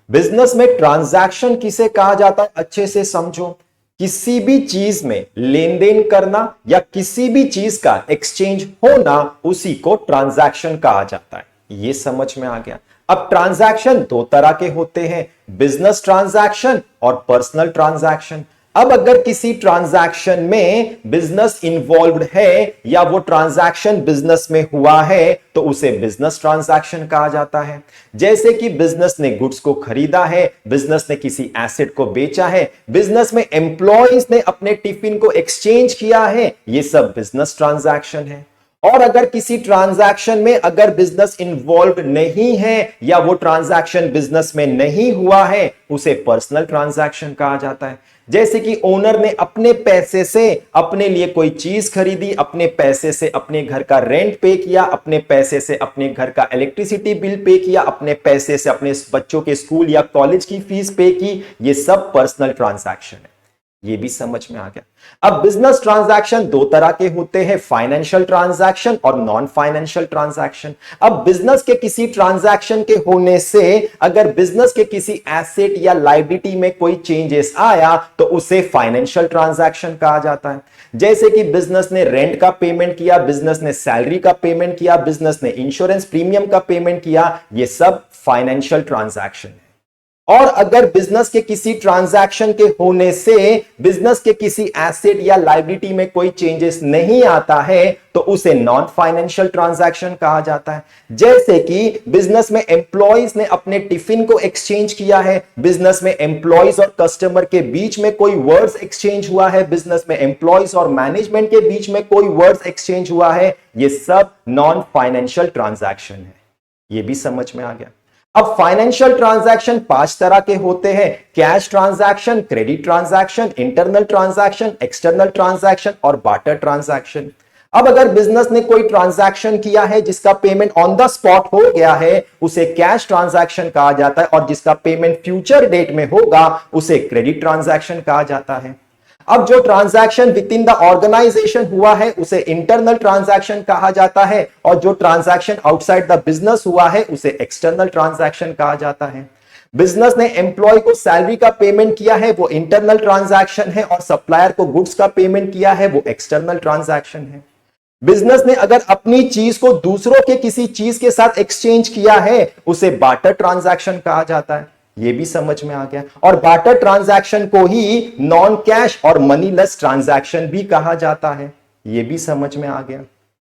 Business में transaction किसे कहा जाता है, अच्छे से समझो। किसी भी चीज में लेन देन करना या किसी भी चीज का एक्सचेंज होना, उसी को ट्रांजैक्शन कहा जाता है। ये समझ में आ गया। अब ट्रांजैक्शन दो तरह के होते हैं, बिजनेस ट्रांजैक्शन और पर्सनल ट्रांजैक्शन। अब अगर किसी ट्रांजैक्शन में बिजनेस इन्वॉल्व्ड है या वो ट्रांजैक्शन बिजनेस में हुआ है तो उसे बिजनेस ट्रांजैक्शन कहा जाता है। जैसे कि बिजनेस ने गुड्स को खरीदा है, बिजनेस ने किसी एसेट को बेचा है, बिजनेस में एम्प्लॉयज ने अपने टिफिन को एक्सचेंज किया है, ये सब बिजनेस ट्रांजैक्शन है। और अगर किसी ट्रांजैक्शन में अगर बिजनेस इन्वॉल्व नहीं है या वो ट्रांजैक्शन बिजनेस में नहीं हुआ है, उसे पर्सनल ट्रांजैक्शन कहा जाता है। जैसे कि ओनर ने अपने पैसे से अपने लिए कोई चीज खरीदी, अपने पैसे से अपने घर का रेंट पे किया, अपने पैसे से अपने घर का इलेक्ट्रिसिटी बिल पे किया, अपने पैसे से अपने बच्चों के स्कूल या कॉलेज की फीस पे की, ये सब पर्सनल ट्रांजैक्शन है। ये भी समझ में आ गया। अब बिजनेस ट्रांजैक्शन दो तरह के होते हैं, फाइनेंशियल ट्रांजैक्शन और नॉन फाइनेंशियल ट्रांजैक्शन। अब बिजनेस के किसी ट्रांजैक्शन के होने से अगर बिजनेस के किसी एसेट या लायबिलिटी में कोई चेंजेस आया तो उसे फाइनेंशियल ट्रांजैक्शन कहा जाता है। जैसे कि बिजनेस ने रेंट का पेमेंट किया, बिजनेस ने सैलरी का पेमेंट किया, बिजनेस ने इंश्योरेंस प्रीमियम का पेमेंट किया, ये सब फाइनेंशियल ट्रांजैक्शन है। और अगर बिजनेस के किसी ट्रांजैक्शन के होने से बिजनेस के किसी एसेट या लायबिलिटी में कोई चेंजेस नहीं आता है तो उसे नॉन फाइनेंशियल ट्रांजैक्शन कहा जाता है। जैसे कि बिजनेस में एम्प्लॉयज ने अपने टिफिन को एक्सचेंज किया है, बिजनेस में एम्प्लॉयज और कस्टमर के बीच में कोई वर्ड्स एक्सचेंज हुआ है, बिजनेस में एम्प्लॉयज और मैनेजमेंट के बीच में कोई वर्ड्स एक्सचेंज हुआ है, ये सब नॉन फाइनेंशियल ट्रांजैक्शन है। ये भी समझ में आ गया। अब फाइनेंशियल ट्रांजैक्शन 5 तरह के होते हैं, cash transaction, credit transaction, internal transaction, external transaction और बार्टर ट्रांजैक्शन। अब अगर बिजनेस ने कोई ट्रांजैक्शन किया है जिसका पेमेंट ऑन द स्पॉट हो गया है, उसे कैश ट्रांजैक्शन कहा जाता है, और जिसका पेमेंट फ्यूचर डेट में होगा उसे क्रेडिट ट्रांजैक्शन कहा जाता है। अब जो transaction within the organisation हुआ है उसे इंटरनल ट्रांजैक्शन कहा जाता है, और जो ट्रांजैक्शन आउटसाइड द बिजनेस हुआ है उसे एक्सटर्नल ट्रांजैक्शन कहा जाता है। बिजनेस ने एम्प्लॉय को सैलरी का पेमेंट किया है, वो इंटरनल ट्रांजैक्शन है, और सप्लायर को गुड्स का पेमेंट किया है, वो एक्सटर्नल ट्रांजैक्शन है। बिजनेस ने अगर अपनी चीज को दूसरों के किसी चीज के साथ एक्सचेंज किया है, उसे बार्टर ट्रांजैक्शन कहा जाता है। ये भी समझ में आ गया। और बार्टर ट्रांजैक्शन को ही नॉन कैश और मनीलेस ट्रांजैक्शन भी कहा जाता है। ये भी समझ में आ गया।